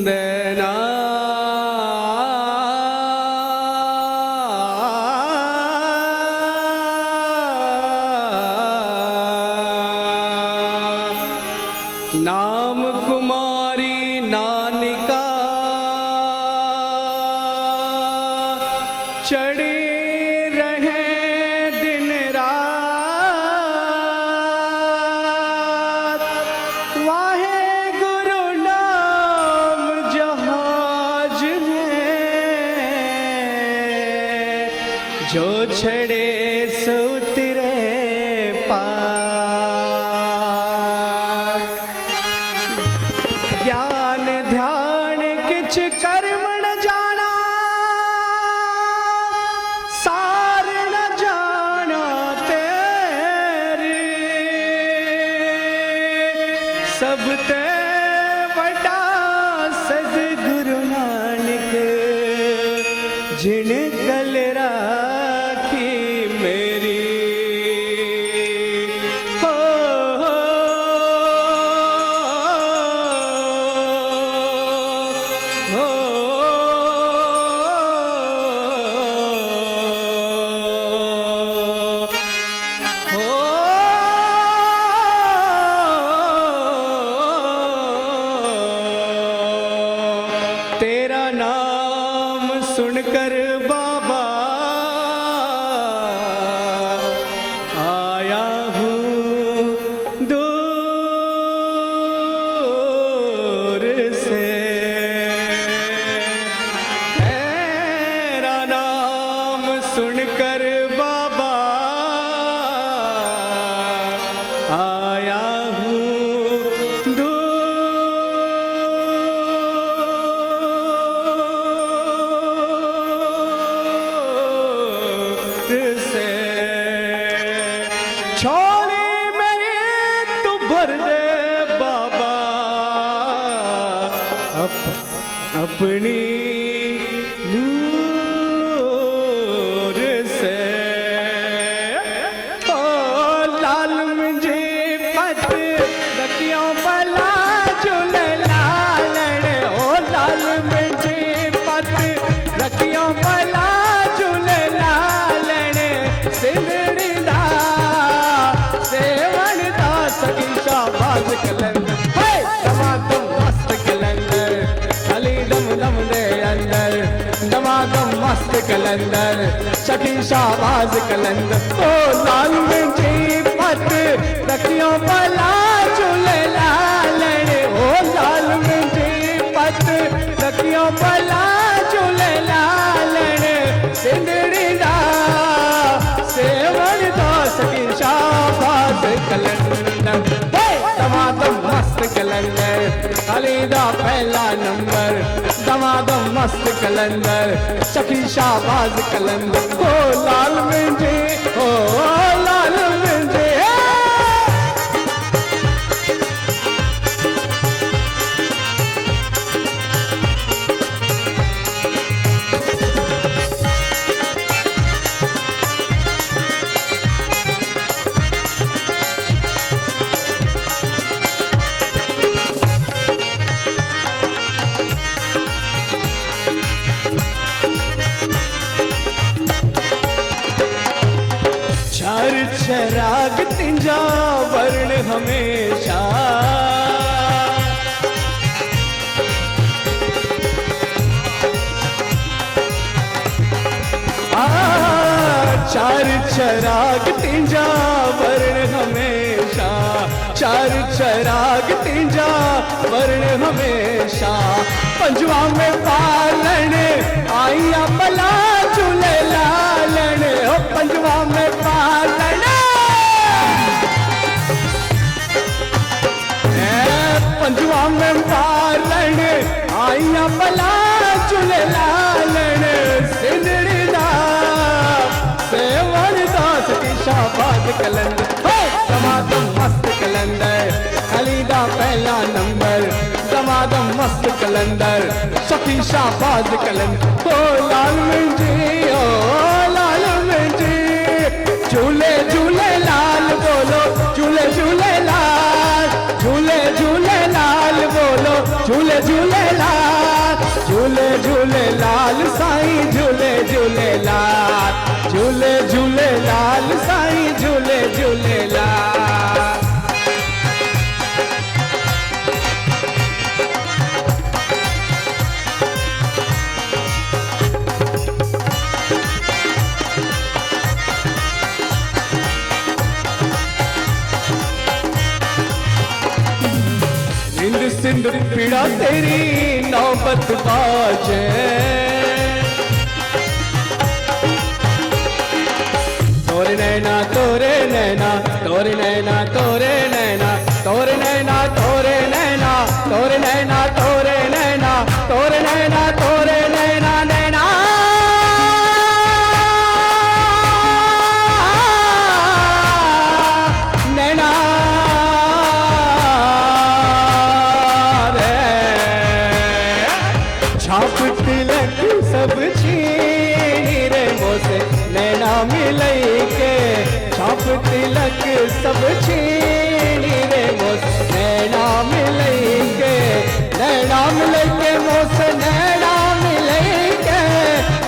देना। नाम कुमारी नानिका चढ़ी रहे दिन रात, वाहे गुरु नाम जहाज में जो छड़े सो उतरे पार। ज्ञान ध्यान किछ कर्म न जाना, सार न जाना तेरी, सब ते बड़ा सदगुरु नानक जिन कल राखी मेरी। तेरा नाम सुनकर बाबा आया हूँ दूर से। तेरा नाम सुनकर बाबा आया हूँ से। छोड़ी मेरी तू भर दे बाबा अपनी नूर से। ओ लाल मुझे पत रखियों भला झूले लालण। ओ लाल मुझे पत रखियों भला झूले लालण। सिंधड़ी दा सेवन दा सखी शाबाज कलंदर। दमादम मस्त कलंदर अली दम दम दे अंदर। दमादम मस्त कलंदर सखी शाबाज कलंदर। ओ लाल मुझे पत रखियों भला झूले लालण। ओ लाल मुझे पत रखियों भला झूले लालण। सिंधड़ी दा सेवन दा सखी शाबाज कलंदर। दमादम मस्त कलंदर अली दा पहला नंबर। दमादम मस्त कलंदर सखी शाबाज कलंदर। ओ लाल मुझे ओ लाल मुझे। चार चराग तिंजा वर्ण हमेशा। चार चराग तिंजा वर्ण हमेशा। चार चराग तिंजा वर्ण हमेशा। पंजवा में पालन आईया भला झूले लालन। ओ पंजवा में पालन पंजवा में पालन आईया भला झूले लालन। सिंधड़ी दा सेवन दा सखी शाबाज कलंदर। दमादम मस्त कलंदर अली दा पहला नंबर। दमादम मस्त कलंदर सखी शाबाज कलंदर। ओ लाल मुझे ओ लाल मुझे झूले झूले लाल बोलो झूले झूले लाल। झूले झूले लाल बोलो झूले झूले लाल, झूले झूले लाल साईं झूले झूले लाल, झूले झूले लाल साईं झूले झूले लाल। हिंद सिंध पीड़ा तेरी नौबत बाजे, तोरे नैना तोरे नैना तोरे नैना तोरे नैना तोरे नैना तोरे नैना तोरे नैना तोरे नैना तोरे नैना तोरे नैना नैना नैना छाप तिलक सब छीनी रे मोसे नैना मिलई के, छाप तिलक सब छीनी रे मोसे नैना मिलई के, नैना मिलई के मोसे नैना मिलई के,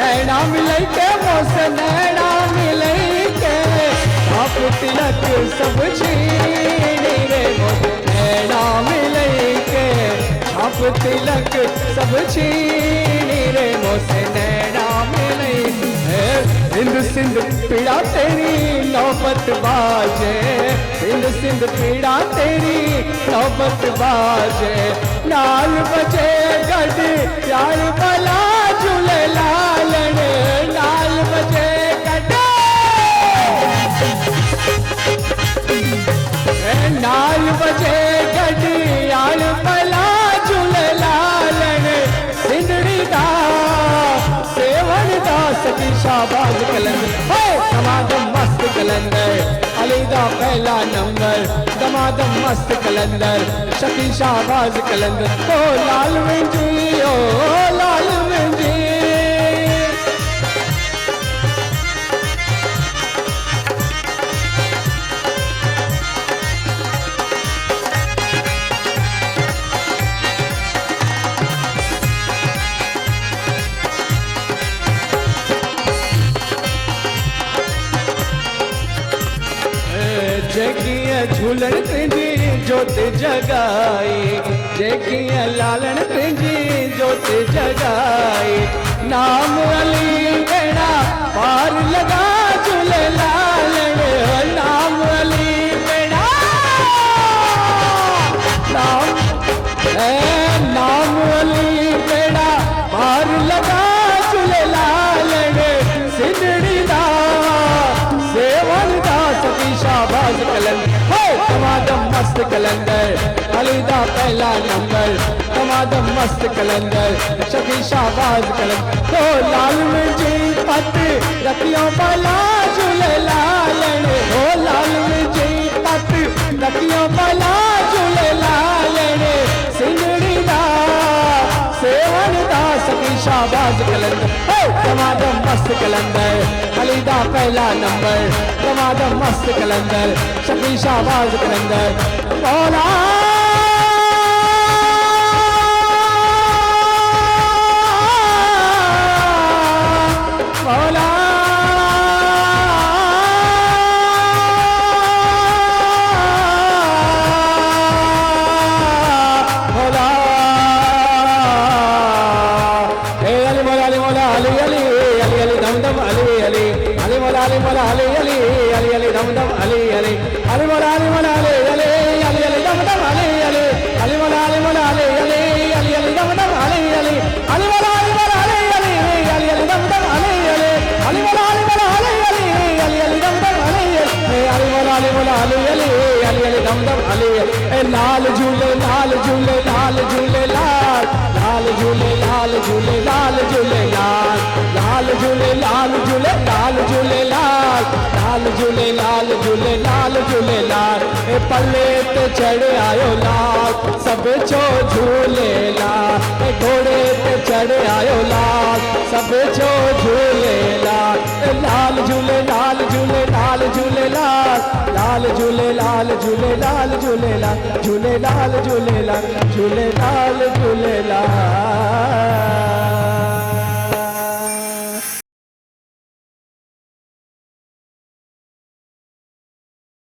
नैना मिलई के मोसे नैना मिलई के, छाप तिलक सब छीनी रे मोसे नैना मिलई के, छाप तिलक सब छीनी रे मोसे नैना मिलई। हिंद सिंध पीड़ा तेरी नौबत बाजे, हिंद सिंध पीड़ा तेरी नौबत बाजे, नाल बजे गढ़ यार भला झूले लाल ने, नाल बजे गढ़ नाल बजे गढ़ यार भला झूले लाल ने, सिंधड़ी दा सेवन दा सती शाहबाज कलंदर, दमादम मस्त कलंदर, अली दा पहला नंबर, दमादम मस्त कलंदर, शकी शाहबाज कलंदर, ओ लाल मिंजी ओ लाल मिंजी। जगिया झूलन तुझी जोत जगाई, जगिया लालन तुझी जोत जगाई, नाम अली बेड़ा पार लगा झूले लालन, नाम अली बेड़ा नाम अली बेड़ा पार लगा झूले लालन, सिंधड़ी दा सेवन दा सती शाहबाज कलंदर, दमादम मस्त कलंदर, अली दा पहला नंबर, दमादम मस्त कलंदर, शकी शाहबाज कलंदर, तो लाल मिर्ची पत रखियों भला झूले लालन, ओ लाल मिर्ची पत रखियों भला झूले लालन, सिंधड़ी दा सेवन दा सकी शाहबाज कलंदर, दमादम मस्त कलंदर, अली दा पहला नंबर, दमादम मस्त कलंदर, शकी शाहबाज कलंदर, मौला मौला मौला अली मौला अली मौला अली अली अली अली दम दम अली अली अली मौला अली मौला अली अली अली अली दम दम अली अली अली मौला अली मौला अली अली अली अली दम दम अली अली अली मौला अली मौला अली अली अली अली दम दम अली अली अली मौला अली मौला अली अली अली अली दम दम अली अली अली मौला अली मौला अली अली अली अली दम दम अली अली मौला अली मौला अली अली अली अली दम दम अली ए लाल झूले लाल झूले लाल झूले लाल लाल झूले लाल झूले लाल झूले लाल लाल झूले लाल झूले लाल झूले लाल लाल झूले लाल झूले लाल झूले लाल ए पल्ले ते चढ़ आयो लाल सब छो झूले लाल ए घोड़े ते चढ़ आयो लाल सब छो झूले लाल लाल झूले लाल झूले लाल झूले लाल लाल झूलेलाल झूलेलाल झूलेलाल झूलेलाल झूलेलाल झूलेलाल झूलेलाल झूलेलाल झूलेलाल